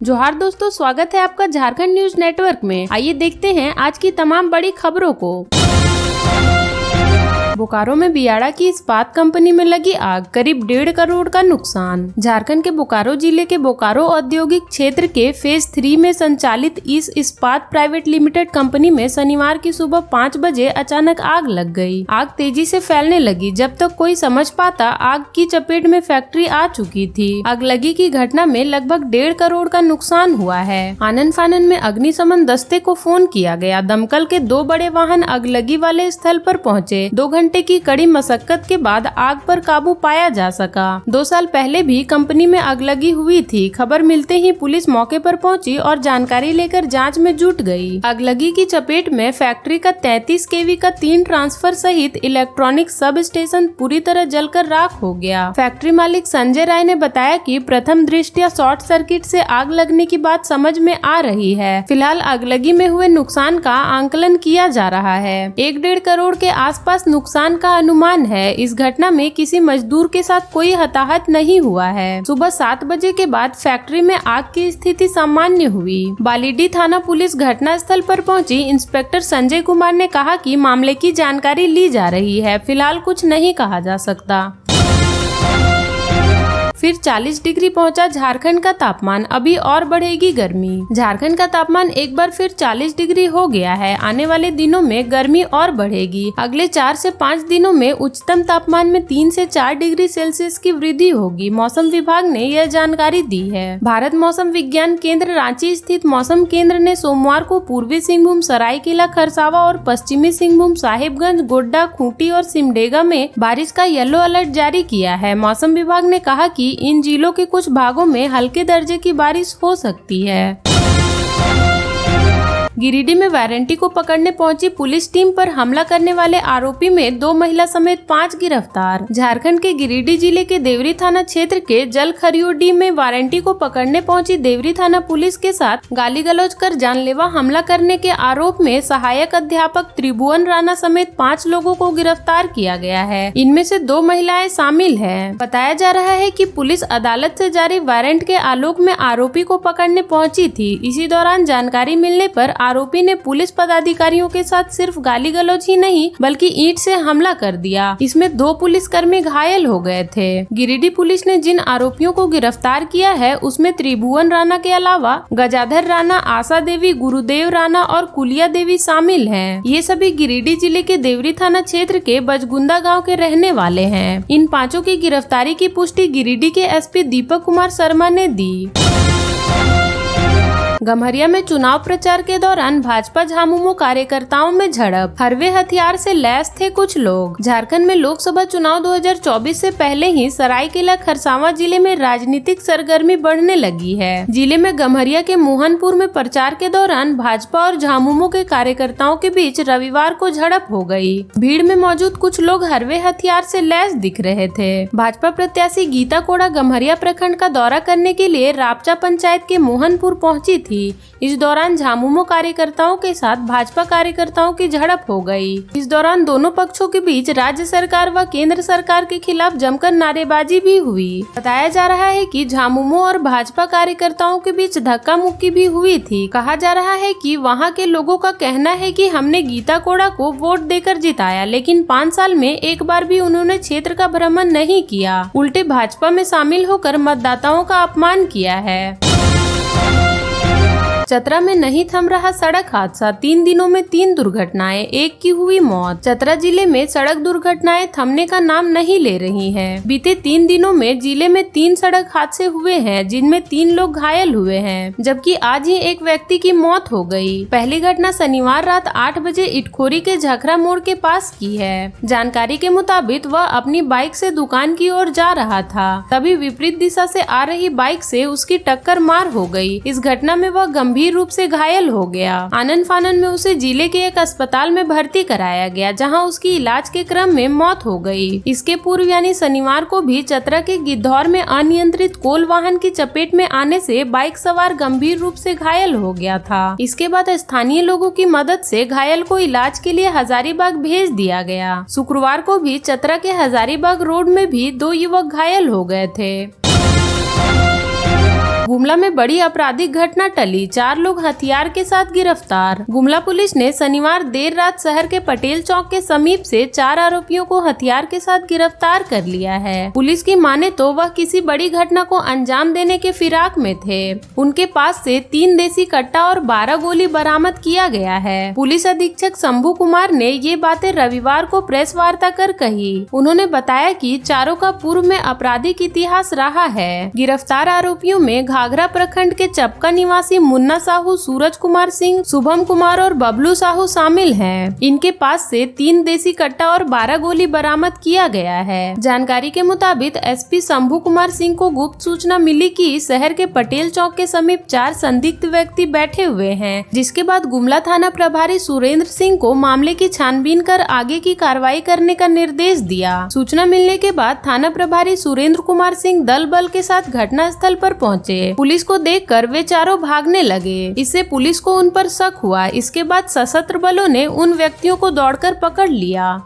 जोहार दोस्तों, स्वागत है आपका झारखंड न्यूज नेटवर्क में। आइए देखते हैं आज की तमाम बड़ी खबरों को। बोकारो में बियाड़ा की इस्पात कंपनी में लगी आग, करीब 1.5 करोड़ का नुकसान। झारखंड के बोकारो जिले के बोकारो औद्योगिक क्षेत्र के फेज 3 में संचालित इस इस्पात प्राइवेट लिमिटेड कंपनी में शनिवार की सुबह 5 बजे अचानक आग लग गई। आग तेजी से फैलने लगी। जब तक कोई समझ पाता, आग की चपेट में फैक्ट्री आ चुकी थी। आगलगी की घटना में लगभग 1.5 करोड़ का नुकसान हुआ है। आनन फानन में अग्निशमन दस्ते को फोन किया गया। दमकल के 2 बड़े वाहन आगलगी वाले स्थल पर पहुंचे। 2 घंटे की कड़ी मशक्कत के बाद आग पर काबू पाया जा सका। 2 साल पहले भी कंपनी में आगलगी हुई थी। खबर मिलते ही पुलिस मौके पर पहुंची और जानकारी लेकर जांच में जुट गई। आगलगी की चपेट में फैक्ट्री का 33 केवी का 3 ट्रांसफर सहित इलेक्ट्रॉनिक सब स्टेशन पूरी तरह जलकर राख हो गया। फैक्ट्री मालिक संजय राय ने बताया कि प्रथम दृष्टया शॉर्ट सर्किट से आग लगने की बात समझ में आ रही है। फिलहाल आगलगी में हुए नुकसान का आंकलन किया जा रहा है। 1.5 करोड़ के आसपास नुकसान का अनुमान है। इस घटना में किसी मजदूर के साथ कोई हताहत नहीं हुआ है। सुबह 7 बजे के बाद फैक्ट्री में आग की स्थिति सामान्य हुई। बालीडीह थाना पुलिस घटना स्थल पर पहुंची। इंस्पेक्टर संजय कुमार ने कहा कि मामले की जानकारी ली जा रही है। फिलहाल कुछ नहीं कहा जा सकता। फिर 40 डिग्री पहुंचा झारखंड का तापमान, अभी और बढ़ेगी गर्मी। झारखंड का तापमान एक बार फिर 40 डिग्री हो गया है। आने वाले दिनों में गर्मी और बढ़ेगी। अगले 4 से 5 दिनों में उच्चतम तापमान में 3 से 4 डिग्री सेल्सियस की वृद्धि होगी। मौसम विभाग ने यह जानकारी दी है। भारत मौसम विज्ञान केंद्र रांची स्थित मौसम केंद्र ने सोमवार को पूर्वी सिंहभूम, सरायकेला खरसावां और पश्चिमी सिंहभूम, साहिबगंज, गोड्डा, खूंटी और सिमडेगा में बारिश का येलो अलर्ट जारी किया है। मौसम विभाग ने कहा कि इन जिलों के कुछ भागों में हल्के दर्जे की बारिश हो सकती है। गिरिडीह में वारंटी को पकड़ने पहुंची पुलिस टीम पर हमला करने वाले आरोपी में 2 महिला समेत 5 गिरफ्तार। झारखंड के गिरिडीह जिले के देवरी थाना क्षेत्र के जलखरियोडीह में वारंटी को पकड़ने पहुंची देवरी थाना पुलिस के साथ गाली गलौज कर जानलेवा हमला करने के आरोप में सहायक अध्यापक त्रिभुवन राणा समेत 5 लोगों को गिरफ्तार किया गया है। इनमें से 2 महिलाएं शामिल है। बताया जा रहा है कि पुलिस अदालत से जारी वारंट के आलोक में आरोपी को पकड़ने पहुंची थी। इसी दौरान जानकारी मिलने पर आरोपी ने पुलिस पदाधिकारियों के साथ सिर्फ गाली गलौज ही नहीं बल्कि ईंट से हमला कर दिया। इसमें 2 पुलिसकर्मी घायल हो गए थे। गिरिडीह पुलिस ने जिन आरोपियों को गिरफ्तार किया है उसमें त्रिभुवन राणा के अलावा गजाधर राणा, आशा देवी, गुरुदेव राणा और कुलिया देवी शामिल हैं। ये सभी गिरिडीह जिले के देवरी थाना क्षेत्र के बजगुंदा गाँव के रहने वाले हैं। इन 5 की गिरफ्तारी की पुष्टि गिरिडीह के एसपी दीपक कुमार शर्मा ने दी। गम्हरिया में चुनाव प्रचार के दौरान भाजपा झामुमो कार्यकर्ताओं में झड़प, हरवे हथियार से लैस थे कुछ लोग। झारखंड में लोकसभा चुनाव 2024 से पहले ही सरायकेला खरसावां जिले में राजनीतिक सरगर्मी बढ़ने लगी है। जिले में गम्हरिया के मोहनपुर में प्रचार के दौरान भाजपा और झामुमो के कार्यकर्ताओं के बीच रविवार को झड़प हो गई। भीड़ में मौजूद कुछ लोग हरवे हथियार से लैस दिख रहे थे। भाजपा प्रत्याशी गीता कोड़ा गम्हरिया प्रखंड का दौरा करने के लिए रापचा पंचायत के मोहनपुर पहुंची थी। इस दौरान झामुमो कार्यकर्ताओं के साथ भाजपा कार्यकर्ताओं की झड़प हो गई। इस दौरान दोनों पक्षों के बीच राज्य सरकार व केंद्र सरकार के खिलाफ जमकर नारेबाजी भी हुई। बताया जा रहा है कि झामुमो और भाजपा कार्यकर्ताओं के बीच धक्का मुक्की भी हुई थी। कहा जा रहा है कि वहां के लोगों का कहना है कि हमने गीता कोड़ा को वोट देकर जिताया, लेकिन 5 साल में एक बार भी उन्होंने क्षेत्र का भ्रमण नहीं किया, उल्टे भाजपा में शामिल होकर मतदाताओं का अपमान किया है। चतरा में नहीं थम रहा सड़क हादसा, 3 दिनों में 3 दुर्घटनाएं, 1 की हुई मौत। चतरा जिले में सड़क दुर्घटनाएं थमने का नाम नहीं ले रही हैं। बीते 3 दिनों में जिले में 3 सड़क हादसे हुए हैं, जिनमें 3 लोग घायल हुए हैं, जबकि आज ही एक व्यक्ति की मौत हो गई। पहली घटना शनिवार रात 8 बजे इटखोरी के झखरा मोड़ के पास की है। जानकारी के मुताबिक वह अपनी बाइक से दुकान की ओर जा रहा था, तभी विपरीत दिशा से आ रही बाइक से उसकी टक्कर मार हो गई। इस घटना में वह गंभीर रूप से घायल हो गया। आनन फानन में उसे जिले के एक अस्पताल में भर्ती कराया गया, जहां उसकी इलाज के क्रम में मौत हो गई। इसके पूर्व यानी शनिवार को भी चतरा के गिद्धौर में अनियंत्रित कोल वाहन की चपेट में आने से बाइक सवार गंभीर रूप से घायल हो गया था। इसके बाद स्थानीय लोगों की मदद से घायल को इलाज के लिए हजारीबाग भेज दिया गया। शुक्रवार को भी चतरा के हजारीबाग रोड में भी 2 युवक घायल हो गए थे। गुमला में बड़ी आपराधिक घटना टली, 4 लोग हथियार के साथ गिरफ्तार। गुमला पुलिस ने शनिवार देर रात शहर के पटेल चौक के समीप से 4 आरोपियों को हथियार के साथ गिरफ्तार कर लिया है। पुलिस की माने तो वह किसी बड़ी घटना को अंजाम देने के फिराक में थे। उनके पास से 3 देसी कट्टा और 12 गोली बरामद किया गया है। पुलिस अधीक्षक शंभू कुमार ने ये बातें रविवार को प्रेस वार्ता कर कही। उन्होंने बताया कि चारों का पूर्व में आपराधिक इतिहास रहा है। गिरफ्तार आरोपियों में घाघरा प्रखंड के चपका निवासी मुन्ना साहू, सूरज कुमार सिंह, शुभम कुमार और बबलू साहू शामिल हैं। इनके पास से 3 देसी कट्टा और 12 गोली बरामद किया गया है। जानकारी के मुताबिक एसपी शंभू कुमार सिंह को गुप्त सूचना मिली कि शहर के पटेल चौक के समीप 4 संदिग्ध व्यक्ति बैठे हुए हैं, जिसके बाद गुमला थाना प्रभारी सुरेंद्र सिंह को मामले की छानबीन कर आगे की कार्रवाई करने का निर्देश दिया। सूचना मिलने के बाद थाना प्रभारी सुरेंद्र कुमार सिंह दल बल के साथ घटना स्थल पर पहुंचे। पुलिस को देखकर वे चारों भागने लगे। इससे पुलिस को उन पर शक हुआ। इसके बाद सशस्त्र बलों ने उन व्यक्तियों को दौड़कर पकड़ लिया।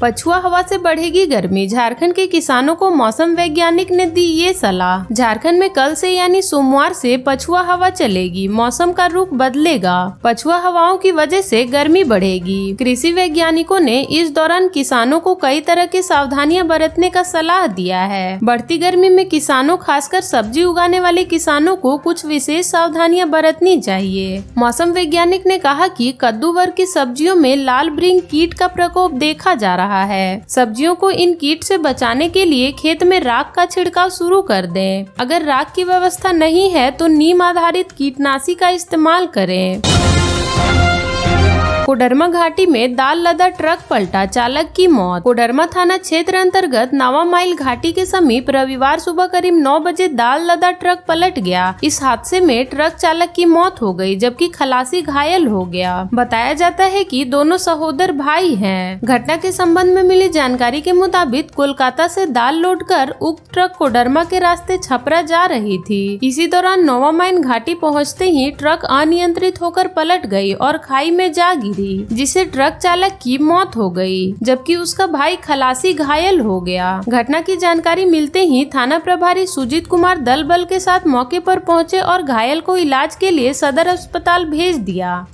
पछुआ हवा से बढ़ेगी गर्मी, झारखंड के किसानों को मौसम वैज्ञानिक ने दी ये सलाह। झारखंड में कल से यानी सोमवार से पछुआ हवा चलेगी, मौसम का रुख बदलेगा। पछुआ हवाओं की वजह से गर्मी बढ़ेगी। कृषि वैज्ञानिकों ने इस दौरान किसानों को कई तरह की सावधानियां बरतने का सलाह दिया है। बढ़ती गर्मी में किसानों, खासकर सब्जी उगाने वाले किसानों को कुछ विशेष सावधानियां बरतनी चाहिए। मौसम वैज्ञानिक ने कहा कि कद्दू वर्ग की सब्जियों में लाल ब्रिंग कीट का प्रकोप देखा जा रहा है। सब्जियों को इन कीट से बचाने के लिए खेत में राख का छिड़काव शुरू कर दें। अगर राख की व्यवस्था नहीं है तो नीम आधारित कीटनाशी का इस्तेमाल करें। कोडरमा घाटी में दाल लदा ट्रक पलटा, चालक की मौत। कोडरमा थाना क्षेत्र अंतर्गत नवा माइल घाटी के समीप रविवार सुबह करीब 9 बजे दाल लदा ट्रक पलट गया। इस हादसे में ट्रक चालक की मौत हो गई, जबकि खलासी घायल हो गया। बताया जाता है कि दोनों सहोदर भाई हैं। घटना के संबंध में मिली जानकारी के मुताबिक कोलकाता से दाल लोड कर उक्त ट्रक कोडरमा के रास्ते छपरा जा रही थी। इसी दौरान नवा माइल घाटी पहुँचते ही ट्रक अनियंत्रित होकर पलट गई और खाई में जा गिरी, जिससे ट्रक चालक की मौत हो गई, जबकि उसका भाई खलासी घायल हो गया। घटना की जानकारी मिलते ही थाना प्रभारी सुजीत कुमार दल बल के साथ मौके पर पहुंचे और घायल को इलाज के लिए सदर अस्पताल भेज दिया।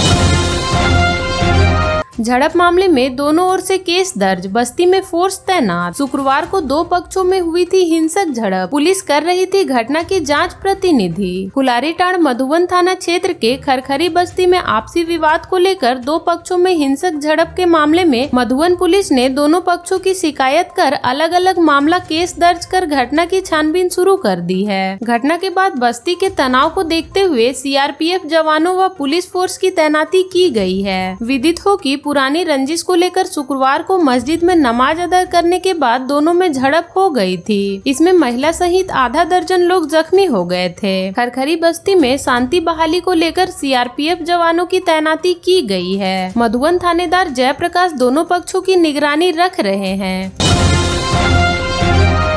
झड़प मामले में दोनों ओर से केस दर्ज, बस्ती में फोर्स तैनात। शुक्रवार को 2 पक्षों में हुई थी हिंसक झड़प। पुलिस कर रही थी घटना की जांच। प्रतिनिधि कुलारीटाड़ मधुबन थाना क्षेत्र के खरखरी बस्ती में आपसी विवाद को लेकर 2 पक्षों में हिंसक झड़प के मामले में मधुबन पुलिस ने दोनों पक्षों की शिकायत कर अलग अलग मामला केस दर्ज कर घटना की छानबीन शुरू कर दी है। घटना के बाद बस्ती के तनाव को देखते हुए सीआरपीएफ जवानों व पुलिस फोर्स की तैनाती की गई है। विदित हो कि पुरानी रंजिश को लेकर शुक्रवार को मस्जिद में नमाज अदा करने के बाद दोनों में झड़प हो गई थी। इसमें महिला सहित आधा दर्जन लोग जख्मी हो गए थे। खरखरी बस्ती में शांति बहाली को लेकर सीआरपीएफ जवानों की तैनाती की गई है। मधुबन थानेदार जयप्रकाश दोनों पक्षों की निगरानी रख रहे हैं।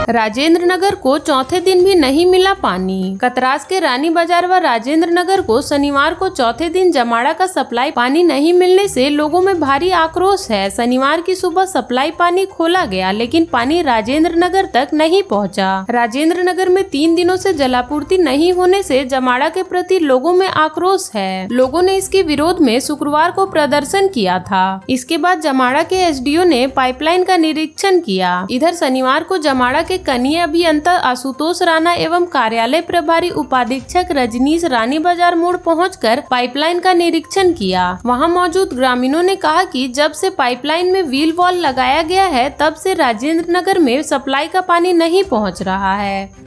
राजेंद्र नगर को चौथे दिन भी नहीं मिला पानी। कतरास के रानी बाजार व राजेंद्र नगर को शनिवार को चौथे दिन जमाड़ा का सप्लाई पानी नहीं मिलने से लोगों में भारी आक्रोश है। शनिवार की सुबह सप्लाई पानी खोला गया, लेकिन पानी राजेंद्र नगर तक नहीं पहुंचा। राजेंद्र नगर में 3 दिनों से जलापूर्ति नहीं होने से जमाड़ा के प्रति लोगों में आक्रोश है। लोगों ने इसके विरोध में शुक्रवार को प्रदर्शन किया था। इसके बाद जमाड़ा के एसडीओ ने पाइपलाइन का निरीक्षण किया। इधर शनिवार को जमाड़ा के कनीय अभियंता आशुतोष राणा एवं कार्यालय प्रभारी उपाधीक्षक रजनीश रानी बाजार मोड़ पहुंचकर पाइपलाइन का निरीक्षण किया। वहां मौजूद ग्रामीणों ने कहा कि जब से पाइपलाइन में व्हील वॉल लगाया गया है, तब से राजेंद्र नगर में सप्लाई का पानी नहीं पहुंच रहा है।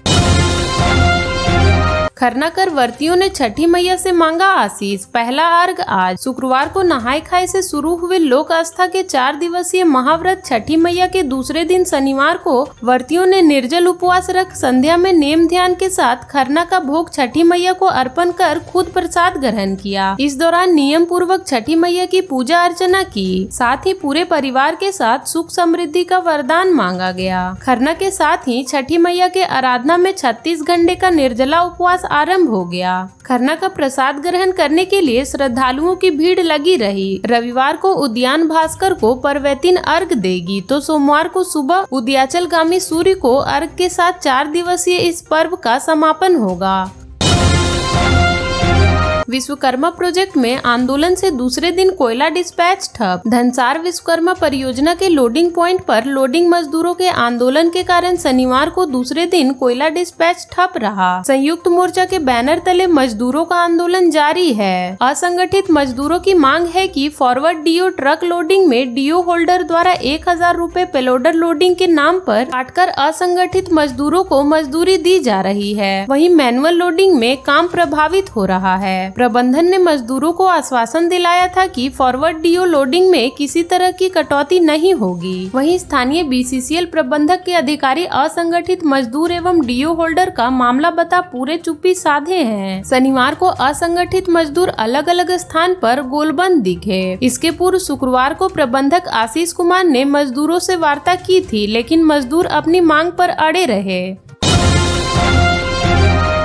खरना कर व्रतियों ने छठी मैया से मांगा आशीष। पहला अर्घ आज। शुक्रवार को नहाय खाए से शुरू हुए लोक आस्था के 4 दिवसीय महाव्रत छठी मैया के दूसरे दिन शनिवार को व्रतियों ने निर्जल उपवास रख संध्या में नेम ध्यान के साथ खरना का भोग छठी मैया को अर्पण कर खुद प्रसाद ग्रहण किया। इस दौरान नियम पूर्वक छठी मैया की पूजा अर्चना की, साथ ही पूरे परिवार के साथ सुख समृद्धि का वरदान मांगा गया। खरना के साथ ही छठी मैया के आराधना में 36 घंटे का निर्जला उपवास आरंभ हो गया। खरना का प्रसाद ग्रहण करने के लिए श्रद्धालुओं की भीड़ लगी रही। रविवार को उद्यान भास्कर को परवैतीन अर्घ देगी तो सोमवार को सुबह उदयाचलगामी सूर्य को अर्घ के साथ 4 दिवसीय इस पर्व का समापन होगा। विश्वकर्मा प्रोजेक्ट में आंदोलन से दूसरे दिन कोयला डिस्पैच ठप। धनसार विश्वकर्मा परियोजना के लोडिंग पॉइंट पर लोडिंग मजदूरों के आंदोलन के कारण शनिवार को दूसरे दिन कोयला डिस्पैच ठप रहा। संयुक्त मोर्चा के बैनर तले मजदूरों का आंदोलन जारी है। असंगठित मजदूरों की मांग है कि फॉरवर्ड डीओ ट्रक लोडिंग में डीओ होल्डर द्वारा 1000 रूपए पेलोडर लोडिंग के नाम पर काटकर असंगठित मजदूरों को मजदूरी दी जा रही है। वहीं मैनुअल लोडिंग में काम प्रभावित हो रहा है। प्रबंधन ने मजदूरों को आश्वासन दिलाया था कि फॉरवर्ड डीओ लोडिंग में किसी तरह की कटौती नहीं होगी। वहीं स्थानीय बीसीसीएल प्रबंधक के अधिकारी असंगठित मजदूर एवं डीओ होल्डर का मामला बता पूरे चुप्पी साधे हैं। शनिवार को असंगठित मजदूर अलग अलग स्थान पर गोलबंद दिखे। इसके पूर्व शुक्रवार को प्रबंधक आशीष कुमार ने मजदूरों से वार्ता की थी, लेकिन मजदूर अपनी मांग पर अड़े रहे।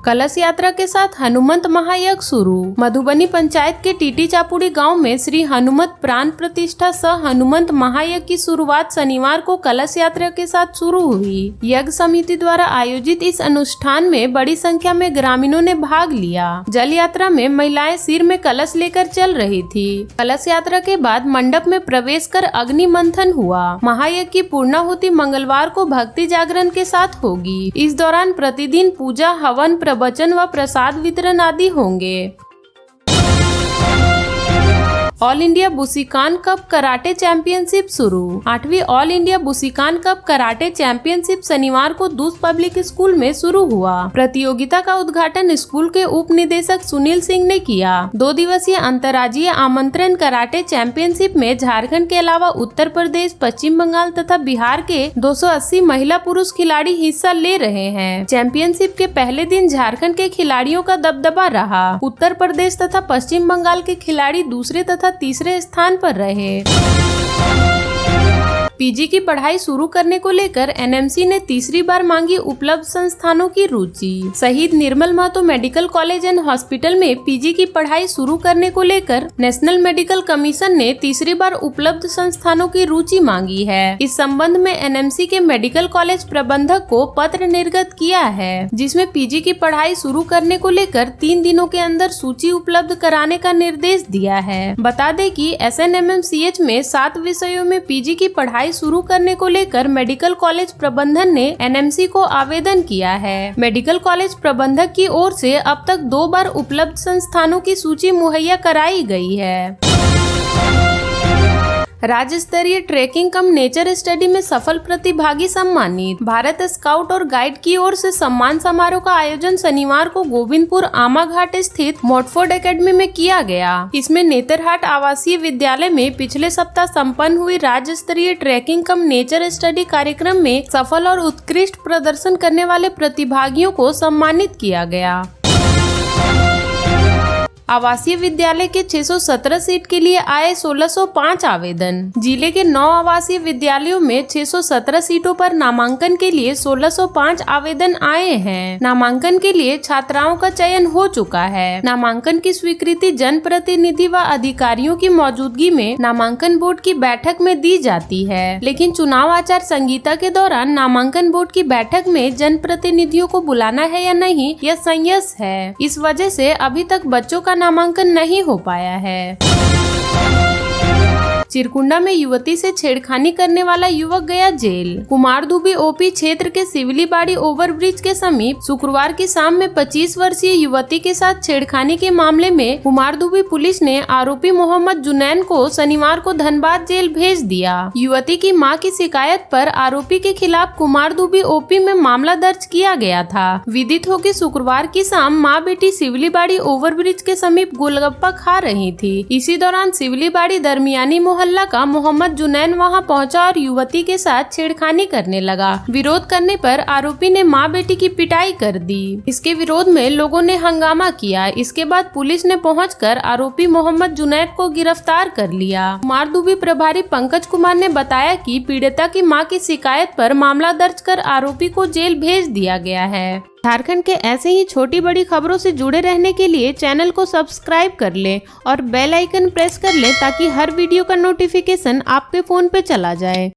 कलश यात्रा के साथ हनुमंत महायज्ञ शुरू। मधुबनी पंचायत के टीटी चापुड़ी गांव में श्री हनुमत प्राण प्रतिष्ठा सह हनुमंत महायज्ञ की शुरुआत शनिवार को कलश यात्रा के साथ शुरू हुई। यज्ञ समिति द्वारा आयोजित इस अनुष्ठान में बड़ी संख्या में ग्रामीणों ने भाग लिया। जल यात्रा में महिलाएं सिर में कलश लेकर चल रही थी। कलश यात्रा के बाद मंडप में प्रवेश कर अग्नि मंथन हुआ। महायज्ञ की पूर्णाहुति मंगलवार को भक्ति जागरण के साथ होगी। इस दौरान प्रतिदिन पूजा, हवन, प्रवचन व प्रसाद वितरण आदि होंगे। All India Bushikan cup karate championship शुरू। 8वीं all India Bushikan cup karate championship शनिवार को दूस पब्लिक स्कूल में शुरू हुआ। प्रतियोगिता का उद्घाटन स्कूल के उप निदेशक सुनील सिंह ने किया। 2 दिवसीय अंतर्राज्यीय आमंत्रण कराटे चैंपियनशिप में झारखंड के अलावा उत्तर प्रदेश, पश्चिम बंगाल तथा बिहार के 280 महिला पुरुष खिलाड़ी हिस्सा ले रहे हैं। चैंपियनशिप के पहले दिन झारखंड के खिलाड़ियों का दबदबा रहा। उत्तर प्रदेश तथा पश्चिम बंगाल के खिलाड़ी दूसरे तथा तीसरे स्थान पर रहे। पीजी की पढ़ाई शुरू करने को लेकर एनएमसी ने तीसरी बार मांगी उपलब्ध संस्थानों की रूचि। Shahid Nirmal Mahato medical college and hospital में पीजी की पढ़ाई शुरू करने को लेकर नेशनल मेडिकल कमीशन ने तीसरी बार उपलब्ध संस्थानों की रूचि मांगी है। इस संबंध में एनएमसी के मेडिकल कॉलेज प्रबंधक को पत्र निर्गत किया है, जिसमें पीजी की पढ़ाई शुरू करने को लेकर 3 दिनों के अंदर सूची उपलब्ध कराने का निर्देश दिया है। बता दें कि एसएनएमएमसीएच में 7 विषयों में पीजी की पढ़ाई शुरू करने को लेकर मेडिकल कॉलेज प्रबंधन ने एनएमसी को आवेदन किया है। मेडिकल कॉलेज प्रबंधक की ओर से अब तक 2 बार उपलब्ध संस्थानों की सूची मुहैया कराई गई है। राज्य स्तरीय ट्रेकिंग कम नेचर स्टडी में सफल प्रतिभागी सम्मानित। भारत स्काउट और गाइड की ओर से सम्मान समारोह का आयोजन शनिवार को गोविंदपुर आमाघाट स्थित मोटफोर्ड एकेडमी में किया गया। इसमें नेतरहाट आवासीय विद्यालय में पिछले सप्ताह संपन्न हुई राज्य स्तरीय ट्रेकिंग कम नेचर स्टडी कार्यक्रम में सफल और उत्कृष्ट प्रदर्शन करने वाले प्रतिभागियों को सम्मानित किया गया। आवासीय विद्यालय के 617 सीट के लिए आए 1605 आवेदन। जिले के 9 आवासीय विद्यालयों में 617 सीटों पर नामांकन के लिए 1605 आवेदन आए हैं। नामांकन के लिए छात्राओं का चयन हो चुका है। नामांकन की स्वीकृति जनप्रतिनिधि व अधिकारियों की मौजूदगी में नामांकन बोर्ड की बैठक में दी जाती है, लेकिन चुनाव आचार संहिता के दौरान नामांकन बोर्ड की बैठक में जनप्रतिनिधियों को बुलाना है या नहीं, यह संशय है। इस वजह से अभी तक बच्चों का नामांकन नहीं हो पाया है। चिरकुंडा में युवती से छेड़खानी करने वाला युवक गया जेल। कुमारधुबी ओपी क्षेत्र के सिवलीबाड़ी ओवरब्रिज के समीप शुक्रवार की शाम में 25 वर्षीय युवती के साथ छेड़खानी के मामले में कुमारधुबी पुलिस ने आरोपी मोहम्मद जुनैन को शनिवार को धनबाद जेल भेज दिया। युवती की मां की शिकायत पर आरोपी के खिलाफ कुमारधुबी ओपी में मामला दर्ज किया गया था। विदित हो कि शुक्रवार की शाम मां बेटी सिवलीबाड़ी ओवरब्रिज के समीप गोलगप्पा खा रही थी। इसी दौरान सिवलीबाड़ी दरमियानी मोहल्ला का मोहम्मद जुनैन वहां पहुंचा और युवती के साथ छेड़खानी करने लगा। विरोध करने पर आरोपी ने मां बेटी की पिटाई कर दी। इसके विरोध में लोगों ने हंगामा किया। इसके बाद पुलिस ने पहुंचकर आरोपी मोहम्मद जुनैन को गिरफ्तार कर लिया। कुमारधुबी प्रभारी पंकज कुमार ने बताया कि पीड़िता की मां की शिकायत पर मामला दर्ज कर आरोपी को जेल भेज दिया गया है। झारखंड के ऐसे ही छोटी बड़ी खबरों से जुड़े रहने के लिए चैनल को सब्सक्राइब कर लें और बेल आइकन प्रेस कर लें ताकि हर वीडियो का नोटिफिकेशन आपके फोन पे चला जाए।